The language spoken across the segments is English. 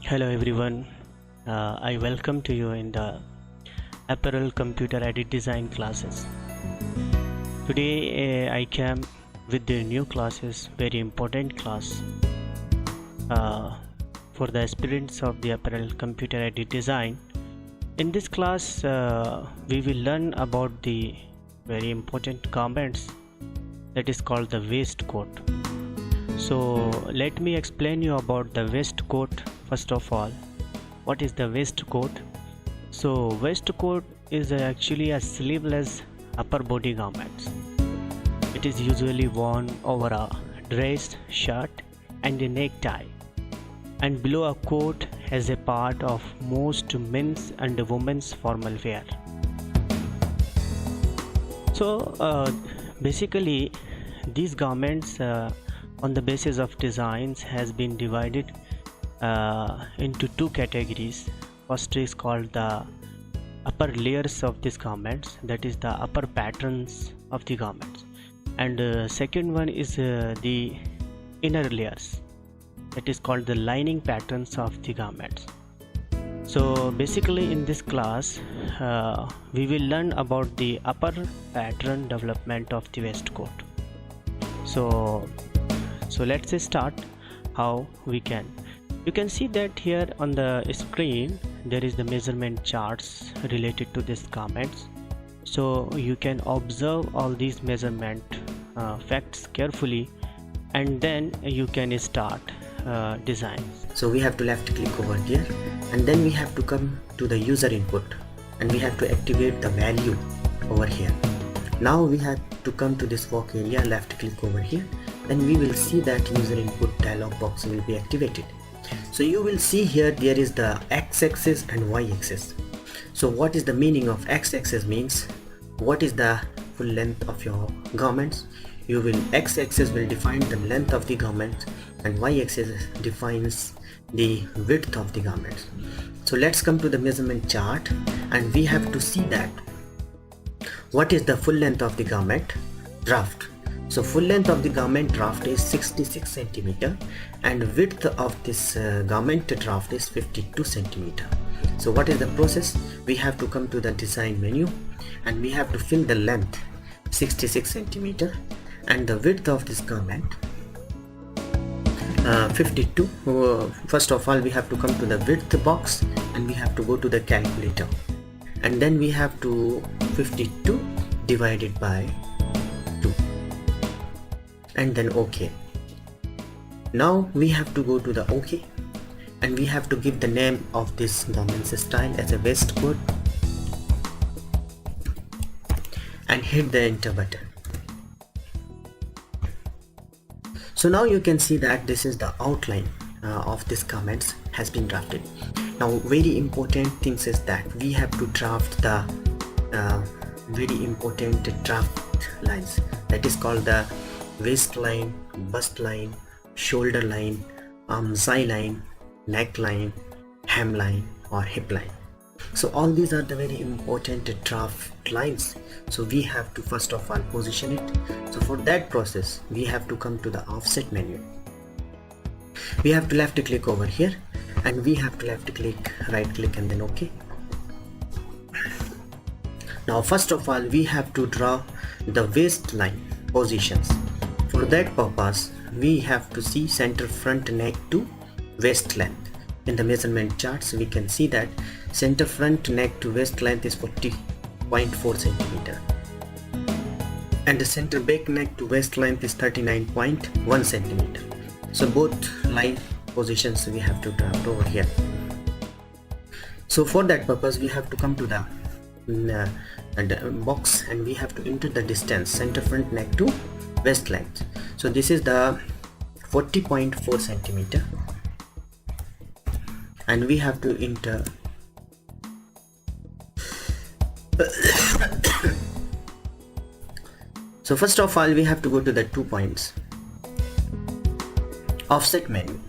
Hello everyone, I welcome to you in the Apparel Computer Edit Design classes. Today I came with the new classes, very important class for the aspirants of the Apparel Computer Edit Design. In this class we will learn about the very important garments that is called the waistcoat. So let me explain you about the waistcoat. First of all, what is the waistcoat? So waistcoat is actually a sleeveless upper body garment. It is usually worn over a dress, shirt and a necktie, and below a coat as a part of most men's and women's formal wear. So basically these garments on the basis of designs has been divided into two categories. First is called the upper layers of these garments, that is the upper patterns of the garments, and second one is the inner layers, that is called the lining patterns of the garments. So basically in this class we will learn about the upper pattern development of the waistcoat. So let's start how we can. You can see that here on the screen there is the measurement charts related to these garments. So you can observe all these measurement facts carefully, and then you can start design. So we have to left click over here, and then we have to come to the user input, and we have to activate the value over here. Now we have to come to this work area, left click over here, and we will see that user input dialog box will be activated. So you will see here there is the x-axis and y-axis. So what is the meaning of x-axis? Means what is the full length of your garments. X-axis will define the length of the garment, and y-axis defines the width of the garments. So let's come to the measurement chart, and we have to see that what is the full length of the garment draft. So full length of the garment draft is 66 cm, and width of this garment draft is 52 cm. So what is the process? We have to come to the design menu, and we have to fill the length 66 cm and the width of this garment 52. First of all we have to come to the width box, and we have to go to the calculator, and then we have to 52 divided by 2, and then OK. Now we have to go to the OK, and we have to give the name of this garment style as a waistcoat, and hit the enter button. So now you can see that this is the outline of this garments has been drafted. Now very important things is that we have to draft the very important draft lines, that is called the waistline, bust line, shoulder line, thigh line, neckline, hemline or hip line. So all these are the very important draft lines. So we have to first of all position it. So for that process we have to come to the offset menu. We have to left click over here, and we have to left click, right click, and then OK. Now first of all we have to draw the waistline positions. For that purpose we have to see center front neck to waist length. In the measurement charts we can see that center front neck to waist length is 40.4 cm, and the center back neck to waist length is 39.1 cm. So both line positions we have to draft over here. So for that purpose we have to come to the box, and we have to enter the distance center front neck to waist length. So this is the 40.4 cm, and we have to enter so first of all we have to go to the 2 points offset menu,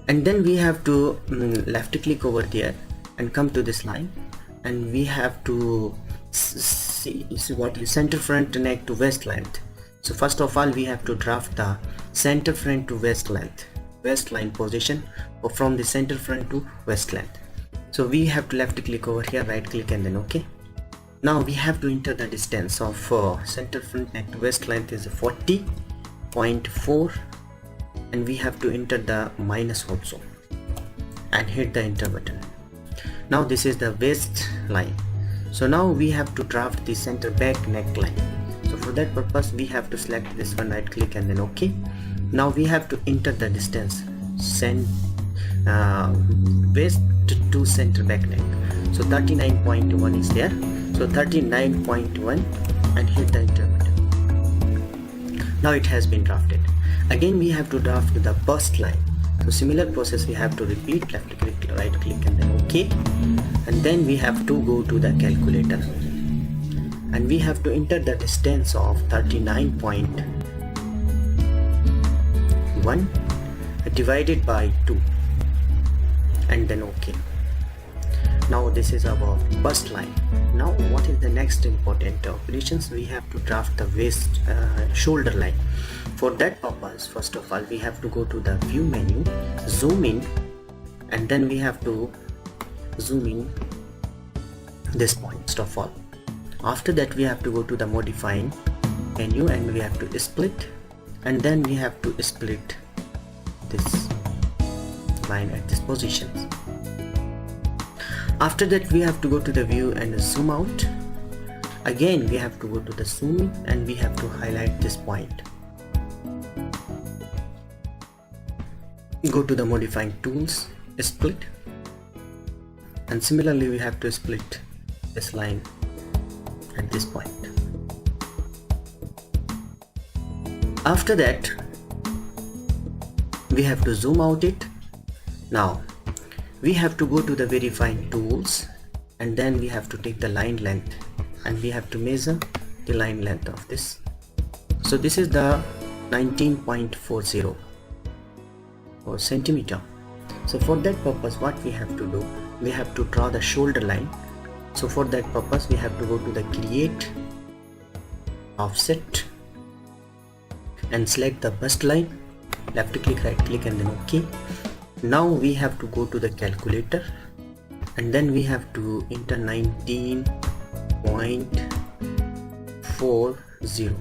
and then we have to left click over there and come to this line, and we have to see what you center front neck to waist length. So first of all we have to draft the center front to waist line position, or from the center front to waist length. So we have to left click over here, right click, and then OK. Now we have to enter the distance of center front neck to waist length is 40.4, and we have to enter the minus also and hit the enter button. Now this is the waist line. So now we have to draft the center back neckline. So for that purpose we have to select this one, right click, and then OK. Now we have to enter the distance waist to center back neck. So 39.1 is there. So 39.1 and hit the enter button. Now it has been drafted. Again we have to draft the bust line. So similar process we have to repeat, left click, right click, and then OK. And then we have to go to the calculator and we have to enter the distance of 39.1 divided by 2 and then OK. Now this is our bust line. Now what is the next important operations? We have to draft the waist shoulder line. For that purpose, first of all we have to go to the view menu, zoom in, and then we have to zoom in this point first of all. After that we have to go to the modifying menu and we have to split, and then we have to split this line at this position. After that we have to go to the view and zoom out. Again we have to go to the zoom in and we have to highlight this point. Go to the modifying tools, split, and similarly we have to split this line at this point. After that we have to zoom out it. Now we have to go to the verifying tools and then we have to take the line length and we have to measure the line length of this. So this is the 19.40 or centimeter. So for that purpose what we have to do, we have to draw the shoulder line. So for that purpose we have to go to the create, offset, and select the bust line, left click, right click, and then OK. Now we have to go to the calculator and then we have to enter 19.40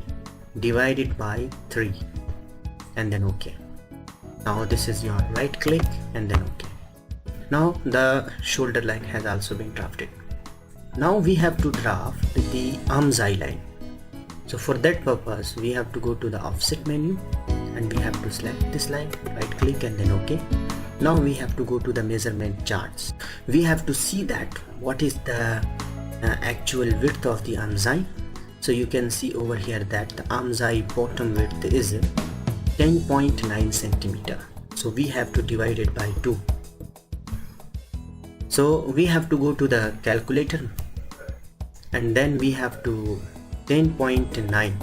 divided by 3 and then OK. Now this is your right click and then OK. Now the shoulder line has also been drafted. Now we have to draft the arm's eye line. So for that purpose we have to go to the offset menu and we have to select this line, right click, and then OK. Now we have to go to the measurement charts. We have to see that what is the actual width of the arm's eye. So you can see over here that the arm's eye bottom width is 10.9 centimeter. So we have to divide it by 2. So we have to go to the calculator and then we have to 10.9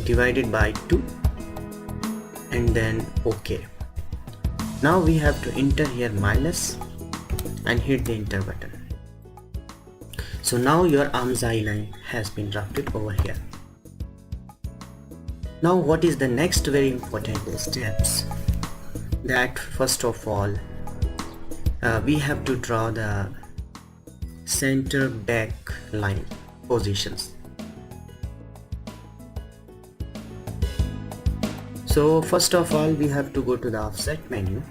divided by 2 and then OK. Now we have to enter here minus and hit the enter button. So now your arm's eye line has been drafted over here. Now what is the next very important steps? That first of all we have to draw the center back line positions. So first of all we have to go to the offset menu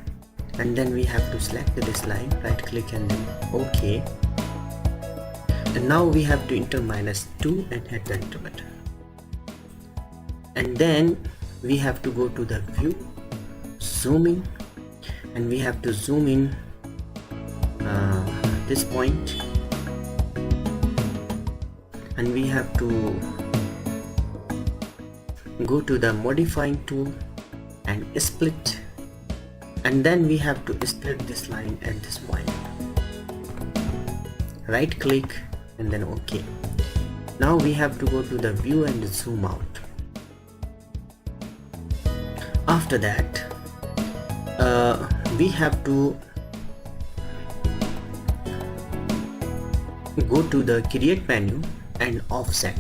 and then we have to select this line, right click, and then OK. And now we have to enter -2 and hit the enter button. And then we have to go to the view, zoom in, and we have to zoom in this point, and we have to go to the modifying tool and split, and then we have to split this line at this point, right click, and then OK. Now we have to go to the view and zoom out. After that we have to go to the create menu and offset,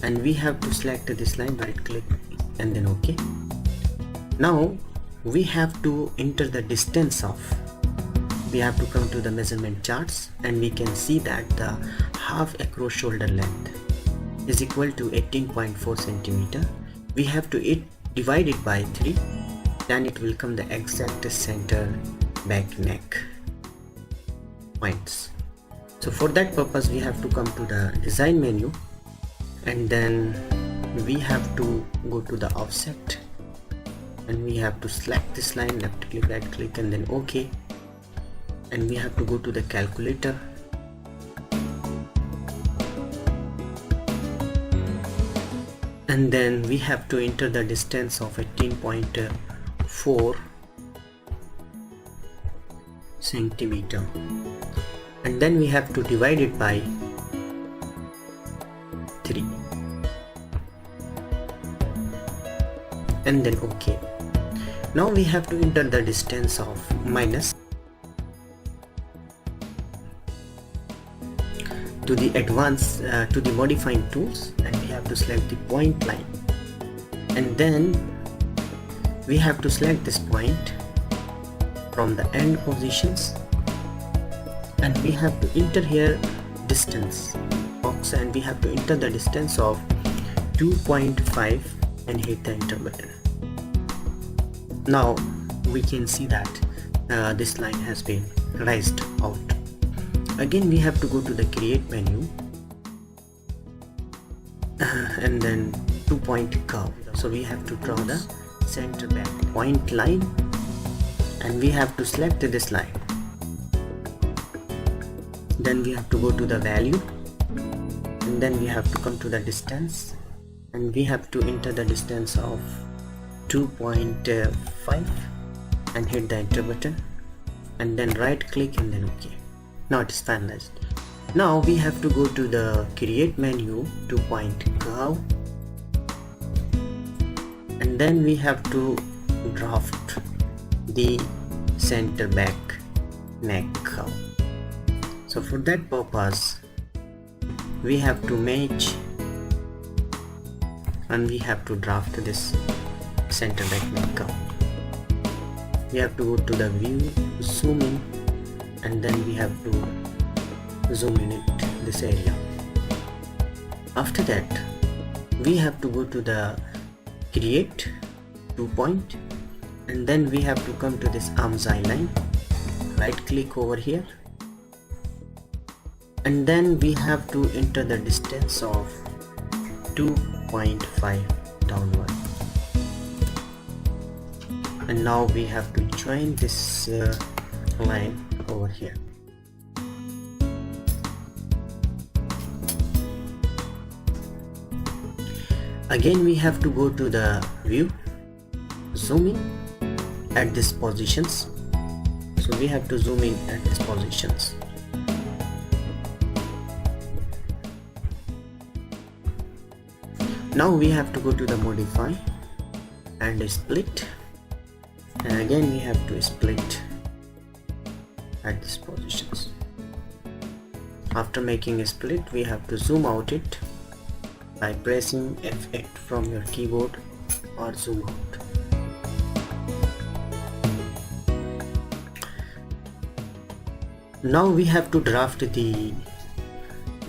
and we have to select this line, right click and then OK. Now we have to enter the distance of, we have to come to the measurement charts, and we can see that the half across shoulder length is equal to 18.4 centimeter. We have to divide it by 3, then it will come the exact center back neck points. So for that purpose we have to come to the design menu, and then we have to go to the offset, and we have to select this line, left click, right click and then OK, and we have to go to the calculator, and then we have to enter the distance of 18.4 centimeter, and then we have to divide it by 3 and then OK. Now we have to enter the distance of minus to the advanced to the modifying tools, and we have to select the point line, and then we have to select this point from the end positions, and we have to enter here distance box, and we have to enter the distance of 2.5 and hit the enter button. Now we can see that this line has been raised out. Again we have to go to the create menu and then 2-point curve. So we have to draw the center back point line, and we have to select this line. Then we have to go to the value, and then we have to come to the distance, and we have to enter the distance of 2.5 and hit the enter button, and then right click and then OK. Now it is finalized. Now we have to go to the create menu, 2-point curve, and then we have to draft the center back neck curve. So for that purpose we have to match, and we have to draft this center back neck curve. We have to go to the view, zoom in, and then we have to zoom in this area. After that we have to go to the create 2-point, and then we have to come to this arm's eye line, right click over here, and then we have to enter the distance of 2.5 downward, and now we have to join this line over here. Again we have to go to the view, zoom in at these positions. So we have to zoom in at these positions. Now we have to go to the modify and split, and again we have to split at these positions. After making a split we have to zoom out it by pressing F8 from your keyboard or zoom out. Now we have to draft the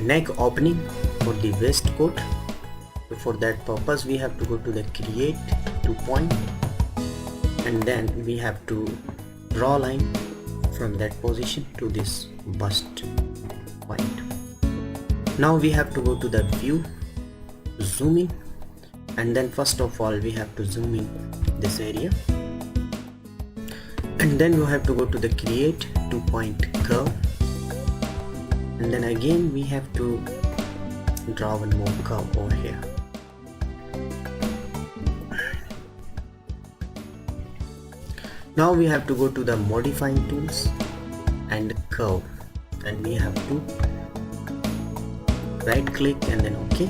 neck opening for the waistcoat. For that purpose we have to go to the create 2-point, and then we have to draw a line from that position to this bust point. Now we have to go to the view, zoom in, and then first of all we have to zoom in this area, and then we have to go to the create 2-point curve, and then again we have to draw one more curve over here. Now we have to go to the modifying tools and curve, and we have to right click and then OK.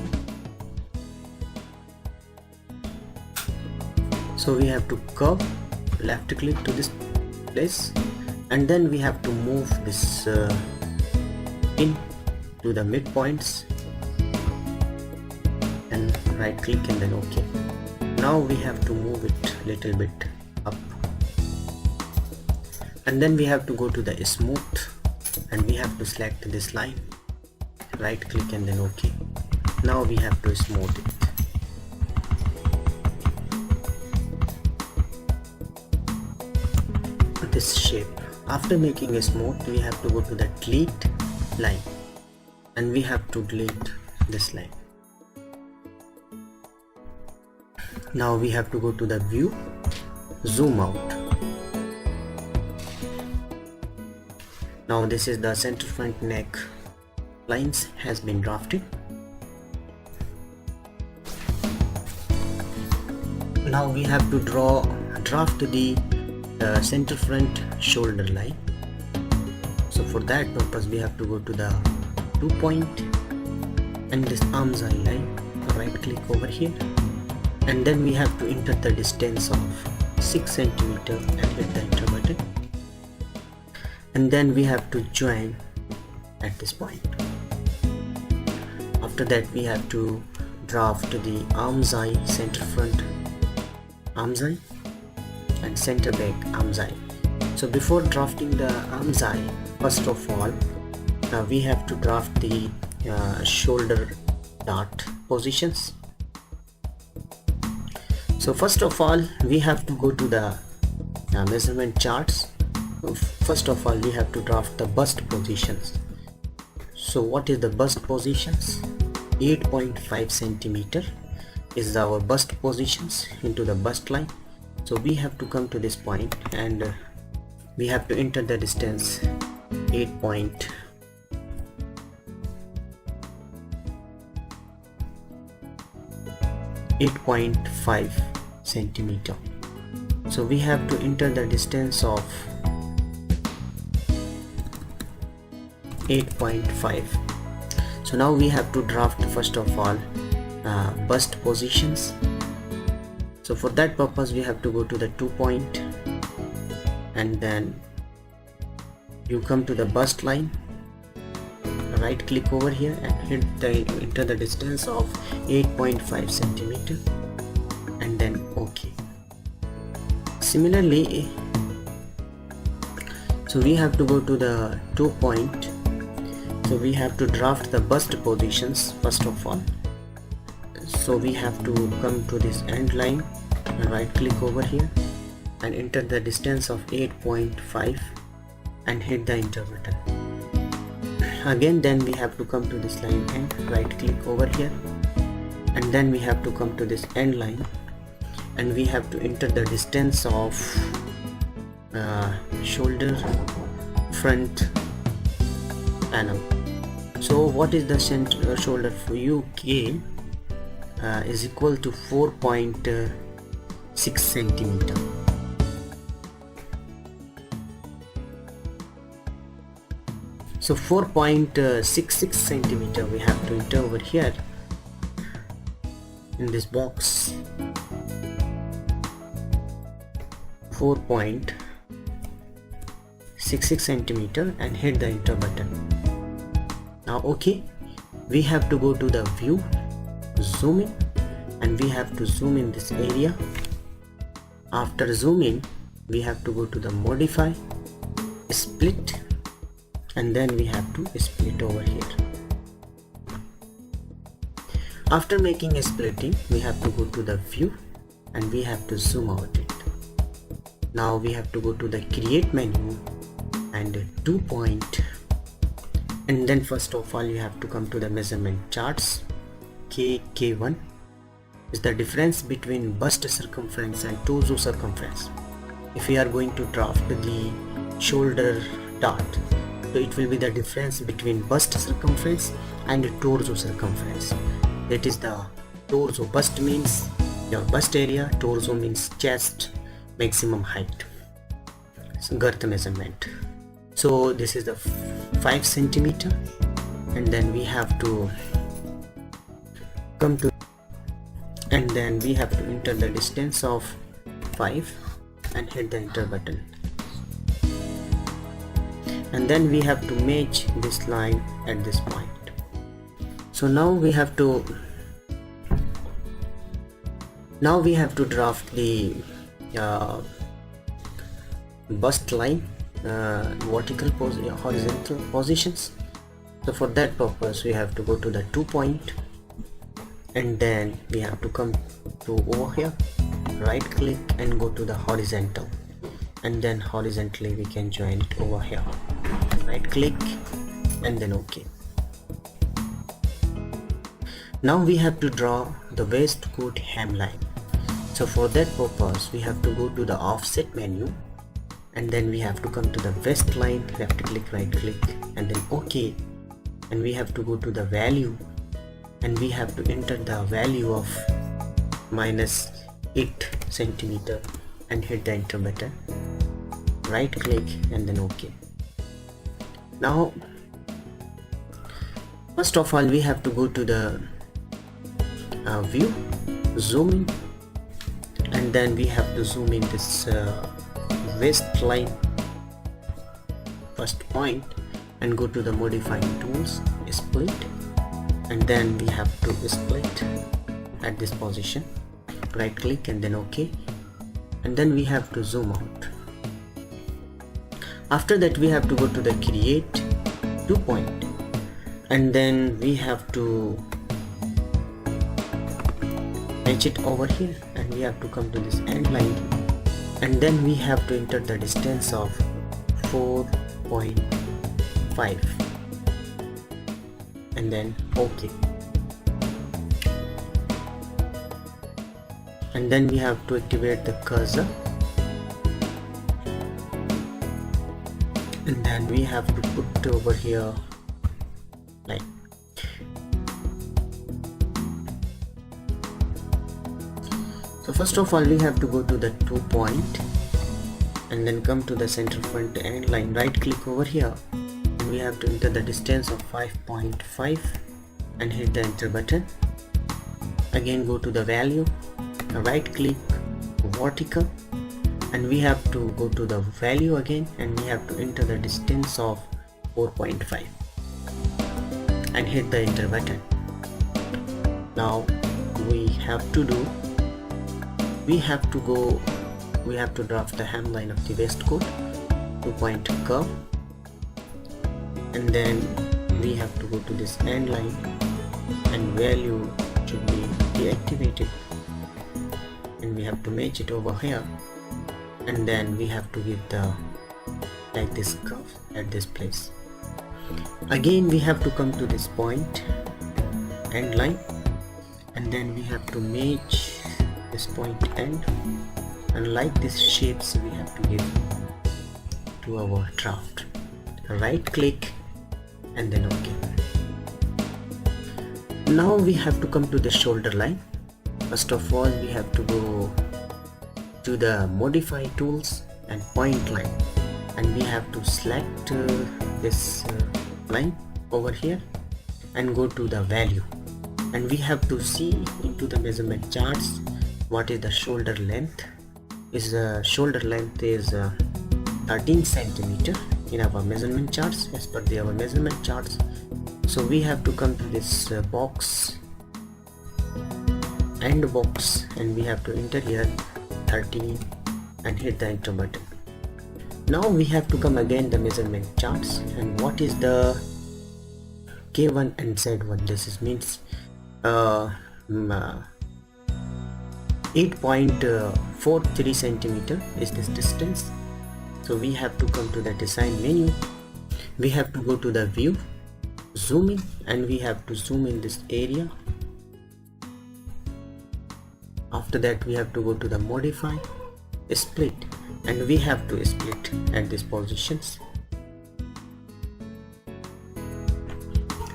So we have to curve, left click to this place, and then we have to move this in to the midpoints and right click and then OK. Now we have to move it little bit up, and then we have to go to the smooth and we have to select this line, right click and then OK. Now we have to smooth it. This shape. After making a smooth, we have to go to the delete line and we have to delete this line. Now we have to go to the view, zoom out. Now this is the center front neck lines has been drafted. Now we have to draft the center front shoulder line. So for that purpose we have to go to the 2 point and this arm's eye line, right click over here, and then we have to enter the distance of 6 cm and hit the enter button, and then we have to join at this point. After that we have to draft the arm's eye, center front arm's eye and center back arm's eye. So before drafting the arm's eye, first of all we have to draft the shoulder dart positions. So first of all we have to go to the measurement charts. First of all we have to draft the bust positions. So what is the bust positions? 8.5 cm is our bust positions into the bust line. So we have to come to this point and we have to enter the distance 8.5 centimeter. So we have to enter the distance of 8.5. So now we have to draft first of all bust positions. So for that purpose we have to go to the 2 point and then you come to the bust line, right click over here and enter the distance of 8.5 centimeter and then OK. Similarly, so we have to go to the 2 point. So we have to draft the bust positions first of all. So we have to come to this end line and right click over here and enter the distance of 8.5 and hit the enter button. Again then we have to come to this line and right click over here and then we have to come to this end line and we have to enter the distance of shoulder front panel. So what is the center shoulder for UK is equal to 4.6 centimeter. So 4.66 centimeter we have to enter over here in this box. 4.66 centimeter and hit the enter button. Now OK, we have to go to the view, zoom in, and we have to zoom in this area. After zoom in we have to go to the modify, split, and then we have to split over here. After making a splitting we have to go to the view and we have to zoom out it. Now we have to go to the create menu and 2 point, and then first of all you have to come to the measurement charts. K1 is the difference between bust circumference and torso circumference. If we are going to draft the shoulder dart, so it will be the difference between bust circumference and torso circumference. That is the torso. Bust means your bust area, torso means chest maximum height. So girth measurement. So this is the 5 centimeter, and then we have to come to and then we have to enter the distance of 5 and hit the enter button. and then we have to match this line at this point. So now we have to draft the bust line, vertical horizontal positions. So for that purpose we have to go to the 2 point, and then we have to come to over here, right click and go to the horizontal, and then horizontally we can join it over here, right click and then OK. Now we have to draw the waistcoat hemline. So for that purpose we have to go to the offset menu, and then we have to come to the waistline, left click, right click and then OK, and we have to go to the value, and we have to enter the value of -8 centimeter and hit the enter button, right click and then OK. Now first of all we have to go to the view, zoom in, and then we have to zoom in this waistline first point and go to the modifying tools, split, and then we have to split at this position, right click and then OK, and then we have to zoom out. After that we have to go to the create 2 point, and then we have to match it over here, and we have to come to this end line, and then we have to enter the distance of 4.5 and then OK, and then we have to activate the cursor, and then we have to put over here like so. First of all we have to go to the 2 point, and then come to the center front end line, right click over here, and we have to enter the distance of 5.5 and hit the enter button. Again go to the value, right click, vertical, and we have to go to the value again, and we have to enter the distance of 4.5 and hit the enter button. Now we have to draft the hemline of the waistcoat, 2 point curve, and then we have to go to this end line, and value should be deactivated, and we have to match it over here, and then we have to give the like this curve at this place. Again we have to come to this point, end line, and then we have to match this point end, and like this shapes we have to give to our draft, right click and then OK. Now we have to come to the shoulder line. First of all we have to go to the modify tools and point line, and we have to select this line over here and go to the value, and we have to see into the measurement charts what is the shoulder length. Shoulder length is 13 centimeter in our measurement charts, as per our measurement charts. So we have to come to this box, end box, and we have to enter here 13 and hit the enter button. Now we have to come again the measurement charts, and what is the K1 and Z1. This means 8.43 centimeter is this distance. So we have to come to the design menu, we have to go to the view, zoom in, and we have to zoom in this area. After that we have to go to the modify, split, and we have to split at these positions.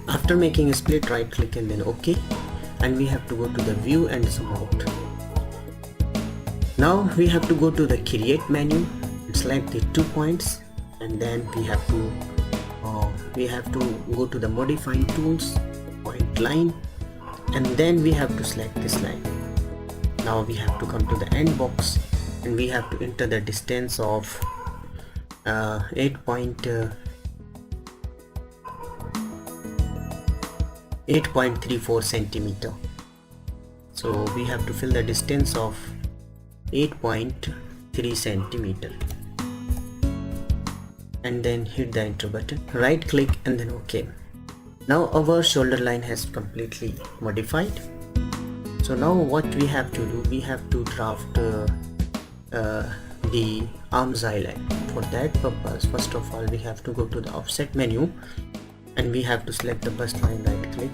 After making a split, right click and then OK, and we have to go to the view and zoom out. Now we have to go to the create menu and select the 2 points, and then we have to go to the modifying tools, point line, and then we have to select this line. Now we have to come to the end box, and we have to enter the distance of 8.43 8.34 centimeter. So we have to fill the distance of 8.3 centimeter and then hit the enter button, right click and then OK. Now our shoulder line has completely modified. So now what we have to do, we have to draft the arms line. For that purpose, first of all we have to go to the offset menu and we have to select the bust line, right click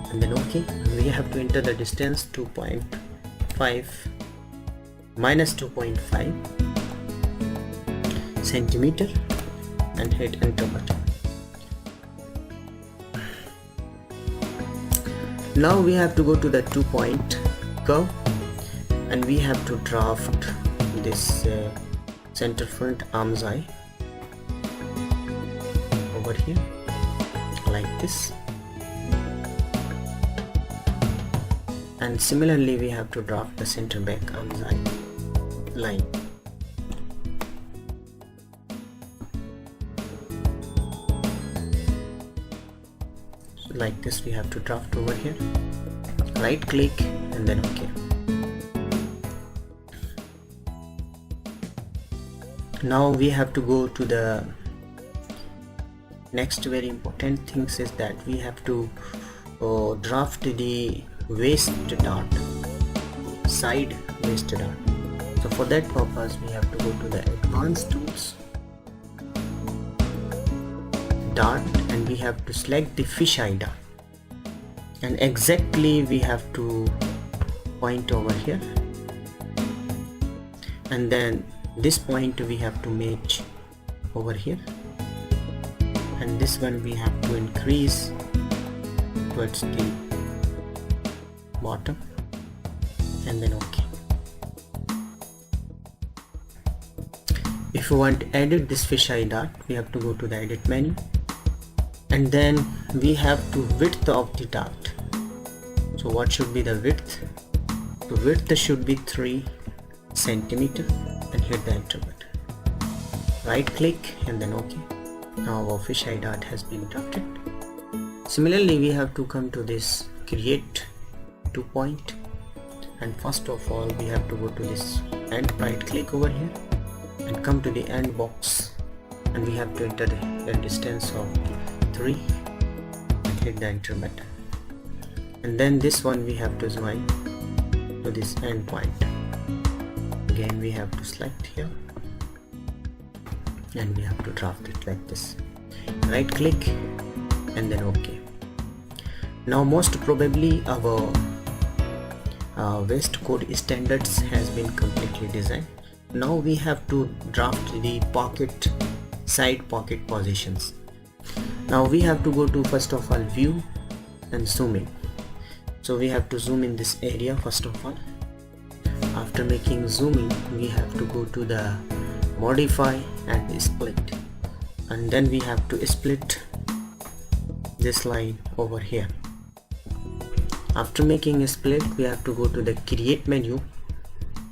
and then OK. We have to enter the distance 2.5 minus 2.5 centimeter and hit enter button. Now we have to go to the 2-point curve and we have to draft this center front arm's eye over here like this, and similarly we have to draft the center back arm's eye line. So like this we have to draft over here, right click and then OK. Now we have to go to the next very important things is that we have to draft the waist dart, side waist dart. So for that purpose we have to go to the advanced tools, dart, and we have to select the fisheye dart and exactly we have to point over here, and then this point we have to match over here, and this one we have to increase towards the bottom and then OK. If you want to edit this fisheye dart, we have to go to the edit menu and then we have to width of the dart. So what should be the width? The width should be 3 centimeter and hit the enter button, right click and then OK. Now our fisheye dart has been drafted. Similarly we have to come to this create 2-point, and first of all we have to go to this end, right click over here and come to the end box and we have to enter the distance of 3 and hit the enter button, and then this one we have to join to this end point. Again we have to select here and we have to draft it like this, right click and then OK. Now most probably our waistcoat standards has been completely designed. Now we have to draft the pocket, side pocket positions. Now we have to go to first of all view and zoom in. So we have to zoom in this area first of all. After making zooming we have to go to the modify and split, and then we have to split this line over here. After making a split we have to go to the create menu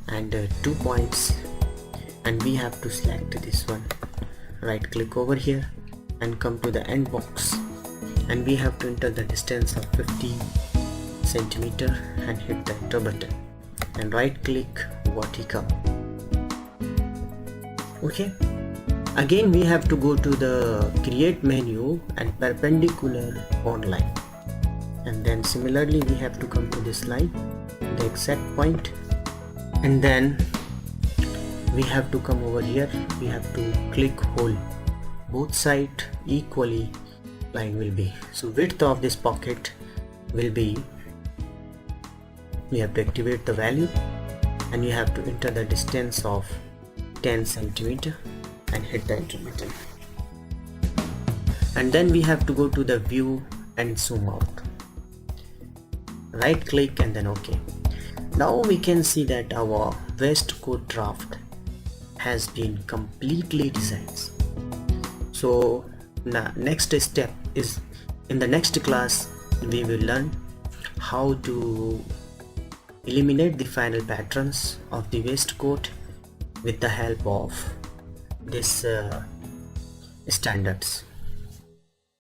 and 2 points and we have to select this one, right click over here and come to the end box and we have to enter the distance of 50 centimeter and hit the enter button and right click vertical. Okay, again we have to go to the create menu and perpendicular on line, and then similarly we have to come to this line, the exact point, and then we have to come over here, we have to click hold both sides equally line will be. So width of this pocket will be, we have to activate the value and you have to enter the distance of 10 centimeter and hit the enter button, and then we have to go to the view and zoom out, right click and then OK. Now we can see that our waistcoat draft has been completely designed. So now next step is, in the next class we will learn how to eliminate the final patterns of the waistcoat with the help of this standards.